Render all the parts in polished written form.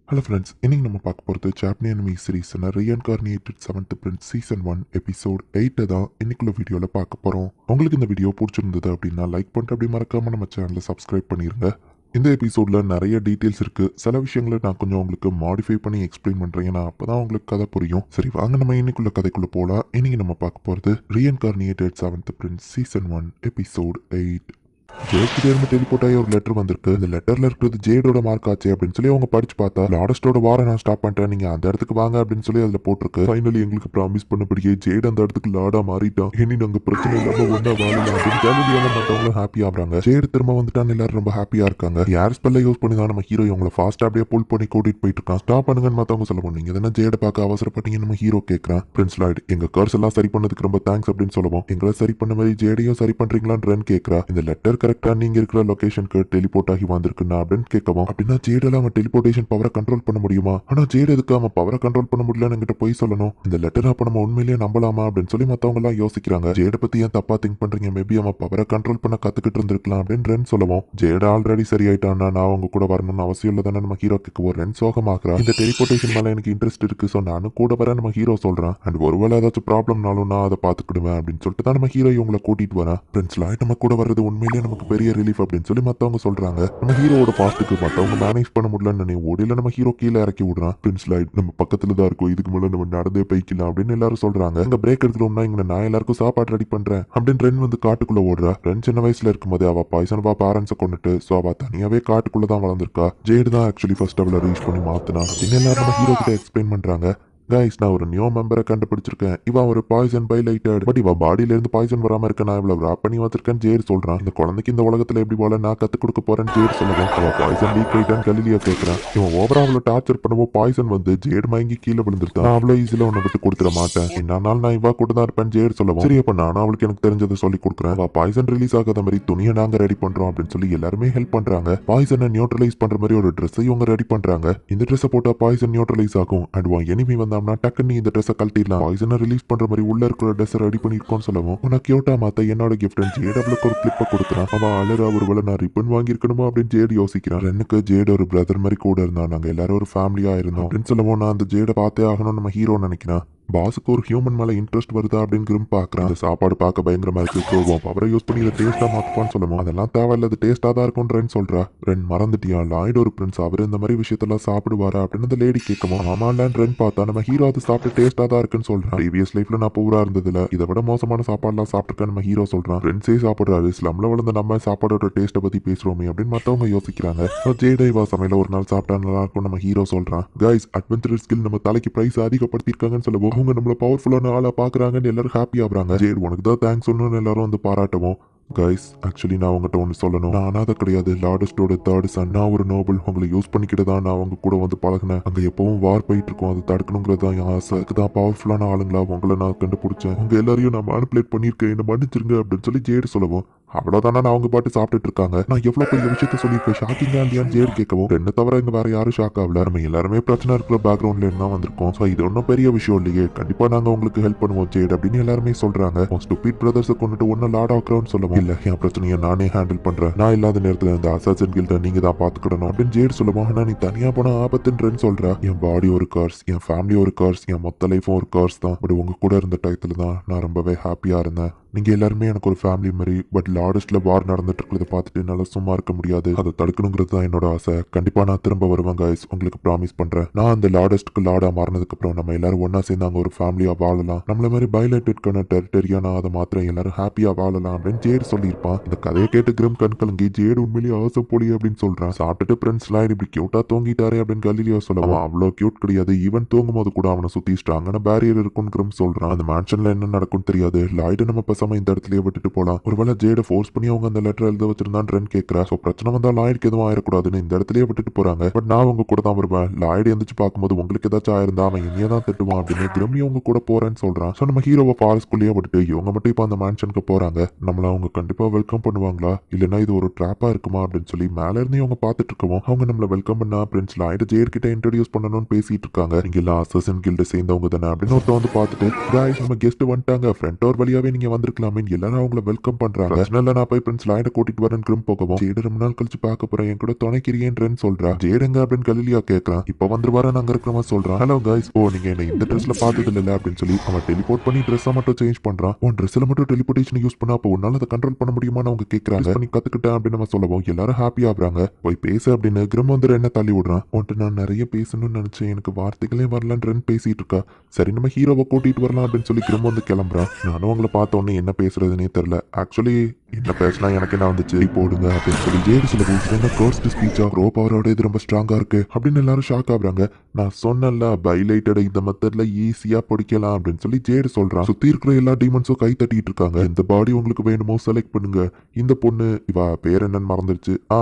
Hello friends, இன்னைக்கு நம்ம பார்க்க போகிறது சாப்னி அனிமி சீரீஸில் ரீஇன்கார்னியேட்டட் 7th பிரின்ஸ் சீசன் 1 எபிசோட் 8 தான் இன்னைக்குள்ள வீடியோவில் பார்க்க போகிறோம். உங்களுக்கு இந்த வீடியோ பிடிச்சிருந்தது அப்படின்னா லைக் பண்ணிட்டு அப்படி மறக்காமல் நம்ம சேனலை சப்ஸ்கிரைப் பண்ணிடுங்க. இந்த எபிசோடில் நிறைய டீட்டெயில்ஸ் இருக்குது. சில விஷயங்களை நான் கொஞ்சம் உங்களுக்கு மாடிஃபை பண்ணி எக்ஸ்பிளைன் பண்ணுறேன், ஏன்னா அப்போ தான் உங்களுக்கு கதை புரியும். சரி வாங்க நம்ம இன்னைக்குள்ள கதைக்குள்ளே போகலாம். இன்னைக்கு நம்ம பார்க்க போகிறது ரீஇன்கார்னியேட்டட் 7th பிரின்ஸ் சீசன் 1 எபிசோட் 8. ஜேட்கிட்ட இருந்து டெலிபோர்ட் ஆகி ஒரு லெட்டர் வந்திருக்கு. இந்த லெட்டர்ல இருக்கிறது ஜேடோட மார்க் ஆச்சு அப்படின்னு சொல்லி அவங்க படிச்சு பார்த்தா, லாடஸ்டோட வார நான் ஸ்டாப் பண்ணிட்டேன், நீங்க அந்த இடத்துக்கு வாங்க அப்படின்னு சொல்லி அதுல போட்டிருக்கு. ஃபைனலி எங்களுக்கு ப்ராமிஸ் பண்ணபடியே ஜேட் அந்த இடத்துக்கு லாடா மாறிட்டான். இனி நாங்க பிரச்சனை இல்லாம ஒன்னா வாழலாம் அப்படின்னு கேலியாக மற்றவங்களும் ஹாப்பி ஆகுறாங்க. ஜேட் திரும்ப வந்துட்டான்னு எல்லாரும் ரொம்ப ஹாப்பியா இருக்காங்க. யார் ஸ்பெல்ல யூஸ் பண்ணி தான் நம்ம ஹீரோ இவங்களை ஃபாஸ்ட் அப்படியே புல் பண்ணி கூட்டிட்டு போயிட்டு இருக்கான். ஸ்டாப் பண்ணுங்கன்னு மத்தவங்க சொல்ல போனீங்க. எதனா ஜேட பார்க்க அவசரப்பட்டீங்க நம்ம ஹீரோ கேட்கறான். பிரின்ஸ் லாய்டு எங்க கர்ஸ் எல்லாம் சரி பண்ணதுக்கு ரொம்ப தேங்க்ஸ் அப்படின்னு சொல்லுவோம். எங்களை சரி பண்ண மாதிரி ஜேடையும் சரி பண்றீங்களான்னு ரன் கேட்கறா. இந்த லெட்டர் கரெக்டா நீங்க இருக்கிற லொகேஷனுக்கு டெலிபோர்ட் ஆகி வந்திருக்குன்னா அப்படின்னு கேட்கவும், அப்படின்னா ஜேடால அவன் டெலிபோர்டேஷன் பவரை கண்ட்ரோல் பண்ண முடியுமா? ஆனா ஜேட் எதுக்கு அவன் பவரை கண்ட்ரோல் பண்ண முடியலன்னு என்கிட்ட போய் சொல்லணும்? இந்த லெட்டர் அப்ப நம்ம உண்மையிலேயே நம்பலாமா அப்படின்னு சொல்லி மத்தவங்க எல்லாம் யோசிக்கிறாங்க. ஜேட பத்தி ஏன் தப்பா திங்க் பண்றீங்க? மேபி அவன் பவரை கண்ட்ரோல் பண்ண கத்துக்கிட்டு இருந்திருக்கலாம் அப்படின்னு ரென் சொல்லவும், ஜேட ஆல்ரெடி சரியாயிட்டான்னா நான் அவங்க கூட வரணும்னு அவசியம் இல்லை தானே நம்ம ஹீரோ கேட்க ரென் சோகமாக்குறா. இந்த டெலிபோர்டேஷன் மேல எனக்கு இன்ட்ரெஸ்ட் இருக்கு, ஸோ நானும் கூட வர நம்ம ஹீரோ சொல்றான். அண்ட் ஒருவேளை ஏதாச்சும் ப்ராப்ளம்னாலும் நான் அதை பாத்துக்கிடுவேன் அப்படின்னு சொல்லிட்டு தான் நம்ம ஹீரோ இவங்களை கூட்டிட்டு வரேன். பிரின்ஸ் லாய்ட் நம்ம கூட வர்றது உண்மையிலேயே நமக்கு பெரிய ரிலீஃப் அப்படின்னு சொல்லி மத்தவங்க சொல்றாங்க. நம்ம ஹீரோட பாஸ்ட்டுக்கு மத்தவங்க மேனேஜ் பண்ண முடியலன்னு ஓடியில நம்ம ஹீரோ கீழே இறக்கி விடுறான். பிரின்ஸ் லாய்ட் நம்ம பக்கத்துல தான் இருக்கும், இதுக்கு மேல நம்ம நடந்தே போய்க்கலாம் அப்படின்னு எல்லாரும் சொல்றாங்க. இங்க பிரேக் எடுக்கிறோம்னா இங்க நான் எல்லாருக்கும் சாப்பாடு ரெடி பண்றேன் அப்படின்னு ரென் வந்து காட்டுக்குள்ள ஓடுறா. ரென் சின்ன வயசுல இருக்கும்போது அவ பாய்சனவா பேரண்ட்ஸை கொண்டுட்டு ஸோ அவ தனியாவே காட்டுக்குள்ள தான் வளர்ந்துருக்கா. ஜேடு தான் ஆக்சுவலி ஃபர்ஸ்ட் அவளை ரீச் பண்ணி மாத்தினா அப்படின்னு எல்லாரும் நம்ம ஹீரோ கிட்ட எக்ஸ்பிளைன் பண்றாங்க. கைஸ் நான் ஒரு நியூ மெம்பரை கண்டுபிடிச்சிருக்கேன். இவன் ஒரு பாய்சன் பைலைட்டட், பட் இவ பாடியில இருந்து பாய்சன் வராம இருக்க நான் இவ்வளவு ராப் பண்ணி வச்சிருக்கேன் ஜேர் சொல்றான். இந்த குழந்தைக்கு இந்த உலகத்துல எப்படி போல நான் கத்து கொடுக்க போறேன்னு ஜேர் சொல்லுவேன். அவன் பாய்சன் லீக் ஆயிட்டான்னு கலிலியா கேட்கறான். இவன் ஓவரா அவ்வளவு டார்ச்சர் பண்ணவோ பாய்சன் வந்து ஜேட் மயங்கி கீழே விழுந்துருத்தான். நான் அவ்வளவு ஈஸியில உன்னை விட்டு கொடுத்துட மாட்டேன், என்னாலும் நான் இவா கூட தான் இருப்பேன் ஜேர் சொல்லுவோம். சரி அப்ப நானும் அவளுக்கு எனக்கு தெரிஞ்சதை சொல்லி கொடுக்குறேன். அவ பாய்சன் ரிலீஸ் ஆகாத மாதிரி துணியை நாங்க ரெடி பண்றோம் அப்படின்னு சொல்லி எல்லாருமே ஹெல்ப் பண்றாங்க. பாய்சனை நியூட்ரலைஸ் பண்ற மாதிரி ஒரு ட்ரெஸ் இவங்க ரெடி பண்றாங்க. இந்த ட்ரெஸ் போட்டா பாய்சன் நியூட்ரலைஸ் ஆகும். அண்ட் எனிமி வந்தாம்னா டக்குன்னு இந்த ட்ரெஸ்ஸை கழட்டிடலாம். பாய்சனை ரிலீஸ் பண்ற மாதிரி உள்ள இருக்கிற ட்ரெஸ் ரெடி பண்ணிருக்கோம்னு சொல்லவும், உனக்கு கியூட்டா மாத்த என்னோட கிஃப்ட் ஜேடப்ளுக்கு ஒரு கிளிப்பை கொடுக்குறான். அவன் அழறா, ஒருவேளை நான் ரிப்பன் வாங்கியிருக்கணுமா அப்படின்னு ஜேடு யோசிக்கிறான். ரெனுக்கு ஜேடு ஒரு பிரதர் மாதிரி கூட இருந்தான், நாங்க எல்லாரும் ஒரு ஃபேமிலியா இருந்தோம் அப்படின்னு சொல்லவும், நான் அந்த ஜேடை பார்த்தே ஆகணும்னு நம்ம ஹீரோ நினைக்கிறான். பாஸுக்கு ஒரு ஹியூமன் மேல இன்ட்ரெஸ்ட் வருதா அப்படின்னு பாக்குறான். அந்த சாப்பாடு பார்க்க பயங்கரமா இருக்கு, பவரை யூஸ் பண்ணி இதை டேஸ்டா மாத்துப்பான்னு சொல்லுவோம். அதெல்லாம் தேவையில்ல, அது டேஸ்டா தான் இருக்கும் ரென் சொல்றா. ரென் மறந்துட்டியா, லாய்டு ஒரு பிரின்ஸ், அவர் இந்த மாதிரி விஷயத்தெல்லாம் சாப்பிடுவாரா அப்படின்னு அந்த லேடி கேட்கவும், ஆமாண்டான்னு ரென் பார்த்தா நம்ம ஹீரோ அது சாப்பிட்டு டேஸ்டா தான் இருக்குன்னு சொல்றான். ப்ரீவியஸ் லைஃப்ல நான் பூரா இருந்ததுல இதை விட மோசமான சாப்பாடுலாம் சாப்பிட்டுருக்கேன் நம்ம ஹீரோ சொல்றான். ஃப்ரெண்ட்ஸே சாப்பிடுறாரு, ஸ்லம்ல வளர்ந்த நம்ம சாப்பாடோட டேஸ்ட்டை பத்தி பேசுறோமே அப்படின்னு மத்தவங்க யோசிக்கிறாங்க. ஜேடைவா சமையல ஒரு நாள் சாப்பிட்டா நல்லா இருக்கும் நம்ம ஹீரோ சொல்றான். கைஸ் அட்வென்ச்சர் ஸ்கில் நம்ம தலைக்கு பிரைஸ் அதிகப்படுத்திருக்காங்கன்னு சொல்லுவோம். அவங்க நம்மள பவர்ஃபுல்லா ஆளா பாக்குறாங்கன்னு எல்லாரும் ஹாப்பி ஆகுறாங்க. ஜேட் உனக்கு தான் தேங்க்ஸ் சொல்லணும்னு எல்லாரும் வந்து பாராட்டவும், கைஸ் ஆக்சுவலி நான் உங்ககிட்ட ஒன்று சொல்லணும், நான் அனாதை கிடையாது, லார்டஸ்டோட தேர்ட் சன். நான் ஒரு நோபல், உங்களை யூஸ் பண்ணிக்கிட்டு தான் நான் அவங்க கூட வந்து பழகினேன். அங்கே எப்பவும் வார் போயிட்டு இருக்கோம், அது தடுக்கணுங்கிறது தான் என் ஆசை. அதுக்கு தான் பவர்ஃபுல்லான ஆளுங்களா உங்களை நான் கண்டுபிடிச்சேன். உங்க எல்லாரையும் நான் மேனிபுலேட் பண்ணியிருக்கேன், என்ன மன்னிச்சிருங்க அப்படின்னு சொல்லி ஜேடு சொல்லவும், அவ்வளோதானே நான் அவங்க பாட்டு சாப்பிட்டுட்டு இருக்காங்க, நான் எவ்வளோ பெரிய விஷயத்த சொல்லியிருக்கேன், ஷாக்கிங்கா இல்லையான்னு ஜேடு கேட்கவும், என்ன தவிர இங்கே வேற யாரும் ஷாக் ஆகல, நம்ம எல்லாருமே பிரச்சனை இருக்கிற பேக்ரவுண்ட்ல இருந்தா வந்திருக்கோம். ஸோ இது ஒன்றும் பெரிய விஷயம் இல்லையே, கண்டிப்பா நாங்கள் உங்களுக்கு ஹெல்ப் பண்ணுவோம் ஜேட் அப்படின்னு எல்லாருமே சொல்றாங்க. ஸ்டூபிட் பிரதர்ஸை கொண்டுட்டு ஒன்னு லாட் ஆக்குறோம்னு சொல்லுவோம். இல்ல என் பிரச்சனையை நானே ஹேண்டில் பண்றேன், நான் இல்லாத நேரத்தில் இந்த அசாசன் கில்ட நீங்க தான் பாத்துக்கிடணும் அப்படின்னு ஜேட் சொல்லுவோம். ஆனா நீ தனியா போன ஆபத்துன்றன்னு சொல்ற. என் பாடி ஒரு கர்ஸ், என் ஃபேமிலி ஒரு கர்ஸ், என் மொத்த லைஃபும் ஒரு கர்ஸ் தான். பட் உங்க கூட இருந்த டயத்துல தான் நான் ரொம்பவே ஹாப்பியா இருந்தேன். நீங்க எல்லாருமே எனக்கு ஒரு ஃபேமிலி மாதிரி. பட் லார்டஸ்ட்ல வார் நடந்துட்டு இருக்கிறத பார்த்துட்டு என்னால சும்மா இருக்க முடியாது, அதை தடுக்கணுங்கிறது தான் என்னோட ஆசை. கண்டிப்பா நான் திரும்ப வருவேன் கைஸ், உங்களுக்கு ப்ராமிஸ் பண்றேன். நான் அந்த லார்டஸ்ட்க்கு லார்டா மாறினதுக்கு அப்புறம் நம்ம எல்லாரும் ஒன்னா சேர்ந்து அங்க ஒரு ஃபேமிலியா வாழலாம். நம்மள மாதிரி பைலேட்டட்கான டெரிட்டரியா நான் அதை மாத்திரம் எல்லாரும் ஹாப்பியா வாழலாம் அப்படின்னு ஜேடு சொல்லியிருப்பான். இந்த கதையை கேட்டு கிரம் கண்கலங்கி ஜேடு உண்மையிலேயே ஆசை போலி அப்படின்னு சொல்றான். சாப்பிட்டுட்டு பிரின்ஸ் லாய்டு இப்படி கியூட்டா தூங்கிட்டாரே அப்படின்னு கலிலியோ சொல்லுவான். அவ்வளோ கியூட் கிடையாது, ஈவன் தூங்கும் போது கூட அவனை சுத்தி ஸ்ட்ராங்கான பேரியர் இருக்குன்னு கிரம் சொல்றான். அந்த மேன்ஷன்ல என்ன நடக்கும் தெரியாது, லாய்டு நம்ம பசங்க இந்த இடத்துலயே விட்டுட்டு போலாம். ஒருவேளை ஜேட ஃபோர்ஸ் பண்ணி அவங்க அந்த லெட்டர் எழுத வச்சிருந்தான் ரென் கேட்கறா. சோ பிரச்சனை வந்தா லாய்டுக்கு எதுவும் ஆயிடக்கூடாதுன்னு இந்த இடத்துலயே விட்டுட்டு போறாங்க. பட் நான் உங்க கூட தான் வருவேன், லாய்டு எந்திரிச்சு பார்க்கும்போது உங்களுக்கு ஏதாச்சும் ஆயிருந்தா அவன் இனியே தான் திட்டுவான் அப்படின்னு கிரமி அவங்க கூட போறேன்னு சொல்றான். சோ நம்ம ஹீரோவை ஃபாரஸ்ட்குள்ளேயே விட்டுட்டு இவங்க மட்டும் இப்போ அந்த மேன்ஷனுக்கு போறாங்க. நம்மள அவங்க கண்டிப்பா வெல்கம் பண்ணுவாங்களா, இல்லைன்னா இது ஒரு ட்ராப்பா இருக்குமா அப்படின்னு சொல்லி மேல இருந்து இவங்க பார்த்துட்டு இருக்கவும், அவங்க நம்மள வெல்கம் பண்ணா பிரின்ஸ் லாய்டு ஜேட் கிட்ட இன்ட்ரோடியூஸ் பண்ணணும்னு பேசிட்டு இருக்காங்க. இங்க எல்லாம் அசசன் கில்ட சேர்ந்தவங்க தானே அப்படின்னு ஒருத்தர் வந்து பார்த்துட்டு, காய்ஸ் நம்ம கெஸ்ட் வந்துட்டாங்க, ஃப்ரண்ட் டோர் வழியாவே நீங்க வந்துருங்க வந்திருக்கலாமே எல்லாரும் அவங்கள வெல்கம் பண்றாங்க. பிரச்சனை இல்ல, நான் போய் பிரின்ஸ் லாயனை கூட்டிட்டு வரேன் கிரிம் போகவும். ஜேடு ரொம்ப நாள் கழிச்சு பார்க்க போறேன், என் கூட துணைக்கிறேன்னு சொல்றா. ஜேடுங்க அப்படின்னு கலிலியா கேட்கறான். இப்ப வந்துருவாரு அங்க இருக்கிறவன் சொல்றான். ஹலோ கைஸ், ஓ நீங்க என்ன இந்த ட்ரெஸ்ல பார்த்தது இல்ல அப்படின்னு சொல்லி அவன் டெலிபோர்ட் பண்ணி ட்ரெஸ்ஸை மட்டும் சேஞ்ச் பண்றான். உன் ட்ரெஸ்ல மட்டும் டெலிபோர்டேஷன் யூஸ் பண்ணா அப்போ உன்னால அதை கண்ட்ரோல் பண்ண முடியுமான்னு அவங்க கேட்கறாங்க. பண்ணி கத்துக்கிட்டேன் அப்படின்னு நம்ம சொல்லவும் எல்லாரும் ஹாப்பி ஆகுறாங்க. போய் பேச அப்படின்னு கிரிம் வந்து என்ன தள்ளி விடுறான். உன்ட்டு நான் நிறைய பேசணும்னு நினைச்சேன், எனக்கு வார்த்தைகளே வரலன்னு பேசிட்டு இருக்கா. சரி நம்ம ஹீரோவை கூட்டிட்டு வரலாம் அப்படின்னு சொல்லி கிரிம் வந்து கிளம்புறான். நானும் அவங்கள பார்த்த உடனே என்ன பேசுறதுன்னே தெரியல. ஆக்சுவலி என்ன பேசினா எனக்கு என்ன வந்துச்சு போடுங்க அப்படின்னு சொல்லி ஜேடு சில என்ன கோர்ஸ்ட் ஸ்பீச்சா ரோ பவரோட இது ரொம்ப ஸ்ட்ராங்கா இருக்கு அப்படின்னு எல்லாரும் ஷாக் ஆகுறாங்க. நான் சொன்னல பைலைட்டட் இந்த மெத்தட்ல ஈஸியா பிடிக்கலாம் அப்படின்னு சொல்லி ஜேடு சொல்றான். சுத்தி இருக்கிற எல்லா டீமன்ஸும் கை தட்டிட்டு இருக்காங்க. எந்த பாடி உங்களுக்கு வேணுமோ செலக்ட் பண்ணுங்க. இந்த பொண்ணு இவ பேர் என்னன்னு மறந்துருச்சு,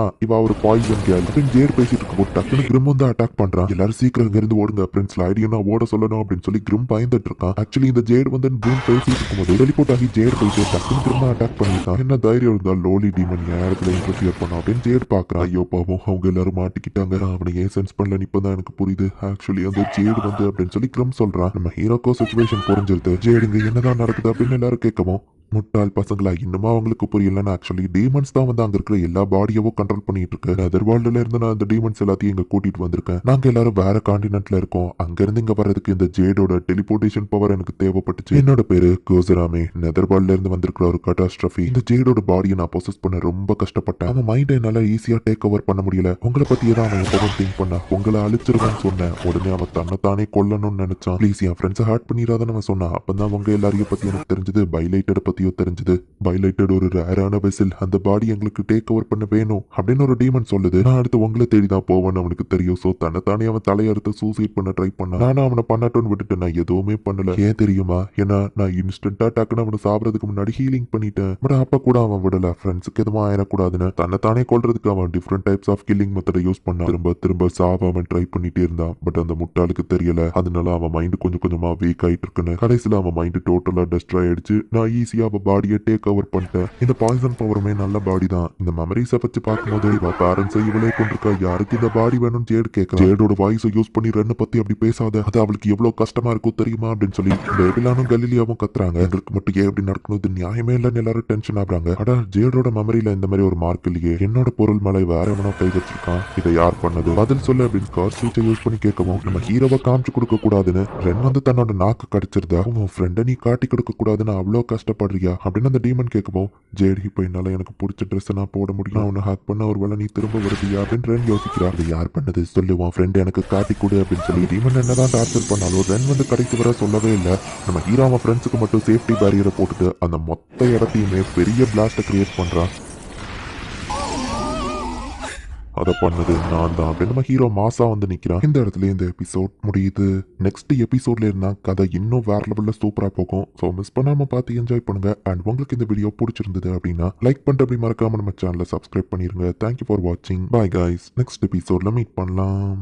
இவ ஒரு பாய்சன் கேர்ள் அப்படின்னு ஜேடு பேசிட்டு இருக்க டக்குனு கிரிம் வந்து அட்டாக் பண்றான். எல்லாரும் சீக்கிரம் இருந்து ஓடுங்க, பிரின்ஸ் லாய்டியும் நான் ஓட சொல்லணும் அப்படின்னு சொல்லி கிரிம் பயந்துட்டு இருக்கான். ஆக்சுவலி இந்த ஜேடு வந்து கிரிம் பேசிட்டு இருக்கும்போது டெலிபோர்ட் ஆகி ஜேடு போயிட்டு டக்குனு கிரிம் அட்டாக் பண்ணிட்டான். என்ன தைரியம் இருந்தா லோலி டீமன் நேரத்துல இன்டர்ஃபியர் பண்ணா அப்படின்னு ஜேடு பாக்குறான். ஐயோ பாவம் அவங்க எல்லாரும் மாட்டிக்கிட்டாங்க, அவனை ஏன் சென்ஸ் பண்ணல இப்பதான் எனக்கு புரியுது. ஆக்சுவலி அந்த ஜேடு வந்து அப்படின்னு சொல்லி கிரிம் சொல்றான். நம்ம ஹீரோக்கோ சிச்சுவேஷன் புரிஞ்சிருது. ஜேடுங்க என்னதான் நடக்குது அப்படின்னு எல்லாரும் கேட்கவும் முட்டாள் பசங்களா இன்னுமா அவங்களுக்கு புரியலன்னு ஆக்சுவலி டீமன்ஸ் தான் வந்து அங்க இருக்கிற எல்லா பாடியவும் கண்ட்ரோல் பண்ணிட்டு இருக்கு. அதர் வேர்ல்டுல இருந்து நான் இந்த டீமன்ஸ் எல்லாத்தையும் இங்க கூட்டிட்டு வந்திருக்கேன். நாங்க எல்லாரும் வேற காண்டினென்ட்ல இருக்கோம். அங்க இருந்து இங்க வர்றதுக்கு இந்த ஜேடோட டெலிபோர்டேஷன் பவர் எனக்கு தேவைப்பட்டுச்சு. என்னோட பேரு கோசராமே, நெதர் வேர்ல்ட்ல இருந்து வந்திருக்கிற ஒரு கட்டாஸ்ட்ரஃபி. இந்த ஜேடோட பாடியை நான் பொசஸ் பண்ண ரொம்ப கஷ்டப்பட்டேன். அவன் மைண்டை என்னால ஈஸியா டேக் ஓவர் பண்ண முடியல. உங்களை பத்தியே தான் அவன் எப்பவும் திங்க் பண்ண. உங்களை அழிச்சிருவேன்னு சொன்னேன். உடனே அவன் தன்னைத்தானே கொல்லணும்னு நினைச்சான். ப்ளீஸ் என் ஃப்ரெண்ட்ஸை ஹர்ட் பண்ணிடாதான் அவன் சொன்னான். அப்பதான் அவங்க எல்லாரையும் பத்தி எனக்கு தெரிஞ்சது, பைலைட்டட் பத்தியோ தெரிஞ்சது. பைலைட்டட் ஒரு ரேரான வெசல், அந்த பாடி எங்களுக்கு டேக் ஓவர் பண்ண வேணும் அப்படின்னு ஒரு டீமன் சொல்லுது. நான் அடுத்து உங்களை தேடி தான் போவேன்னு அவனுக்கு தெரியும். சோ தன்னைத்தானே அவன் தலையறுத்து சூசைட் பண்ண ட்ரை பண்ணான். நானும் அவனை பண்ணட்டும்னு விட்டுட்டு நான் எதுவுமே பண்ணல. ஏன் தெரியுமா? ஏன்னா நான் இன்ஸ்டன்டா டக்குன்னு அவனை சாப்பிடறதுக்கு முன்னாடி ஹீலிங் பண்ணிட்டேன். பட் அப்ப கூட அவன் விடல, ஃப்ரெண்ட்ஸுக்கு எதுவும் ஆயிடக்கூடாதுன்னு தன்னைத்தானே கொள்றதுக்கு அவன் டிஃப்ரெண்ட் டைப்ஸ் ஆஃப் கில்லிங் மெத்தடை யூஸ் பண்ணான். திரும்ப திரும்ப சாவ அவன் ட்ரை பண்ணிட்டே இருந்தான். பட் அந்த முட்டாளுக்கு தெரியல. அதனால அவன் மைண்ட் கொஞ்சம் கொஞ்சமா வீக் ஆயிட்டு இருக்குன்னு கடைசியில அவன் மைண்ட் டோட்டலா டெஸ்ட்ராய் ஆயிடுச்சு. நான் ஈஸியா அவன் பாடியை டேக் ஓவர் பண்ணிட்டேன். இந்த பாய்சன் பவருமே நல்ல பாடி தான். இந்த மெமரிஸை வச்சு பார்க்கும்போது இவ பேரண்ட்ஸை இவளே கொண்டிருக்கா. யாருக்கு இந்த பாடி வேணும்னு ஜேடு கேட்க, ஜேடோட வாய்ஸை யூஸ் பண்ணி ரன்னு பத்தி அப்படி பேசாத, அது அவளுக்கு எவ்வளவு கஷ்டமா இருக்கும் தெரியுமா அப்படின்னு சொல்லி பேபிலானும் கலிலியாவும் கத்துறாங்க. எங்களுக்கு மட்டும் ஏன் இப்படி நடக்கணும், இது நியாயமே இல்லைன்னு எல்லாரும் டென்ஷன் ஆகுறாங்க. அடா ஜேடோட மெமரியில இந்த மாதிரி ஒரு மார்க் இல்லையே, என்னோட பொருள் மலை வேற எவனோ கை வச்சிருக்கான், இதை யார் பண்ணது, பதில் சொல்லு அப்படின்னு கார் ஸ்வீச்சை யூஸ் பண்ணி கேட்கவும் நம்ம ஹீரோவை காமிச்சு கொடுக்க கூடாதுன்னு ரென் வந்து தன்னோட நாக்கு கடிச்சிருந்தா. உன் ஃப்ரெண்டை நீ காட்டி கொடுக்க கூடாதுன்னு அவ்வளோ கஷ்டப்படுறியா அப்படின்னு அந்த டீமன் கேட்கவும், ஜேட் இப்போ என்னால எனக்கு பிடிச்ச ட்ரெஸ் நான் போட முடியும், அவனை ஹேக் பண்ண ஒரு வேளை நீ திரும்ப வருவியா அப்படின்னு ரென் யோசிக்கிறா. அது யார் பண்ணது சொல்லு, உன் ஃப்ரெண்ட் எனக்கு காட்டி கொடு அப்படின்னு சொல்லி டீமன் என்னதான் டார்ச்சர் பண்ணாலும் ரென் வந்து கடைக்கு வர சொல்லவே இல்லை. நம்ம ஹீரோ அவன் ஃப்ரெண்ட்ஸுக்கு மட்டும் சேஃப்டி பேரியரை போட்டுட்டு அந்த மொத்த இடத்தையுமே பெரிய பிளாஸ்டை கிரியேட் பண்றான். அதை பண்ணது நான் தான் அப்படின்னு நம்ம ஹீரோ மாசா வந்து நிக்கிறான். இந்த இடத்துல இந்த எபிசோட் முடியுது. நெக்ஸ்ட் எபிசோட்ல இருந்தா கதை இன்னும் வேற லெவல்ல சூப்பரா போகும். ஸோ மிஸ் பண்ணாம பார்த்து என்ஜாய் பண்ணுங்க. அண்ட் உங்களுக்கு இந்த வீடியோ பிடிச்சிருந்தது அப்படின்னா லைக் பண்ணிட்டு அப்படி மறக்காம நம்ம சேனலை சப்ஸ்கிரைப் பண்ணிருங்க. தேங்க்யூ ஃபார் வாட்சிங். பாய் கைஸ், நெக்ஸ்ட் எபிசோட்ல மீட் பண்ணலாம்.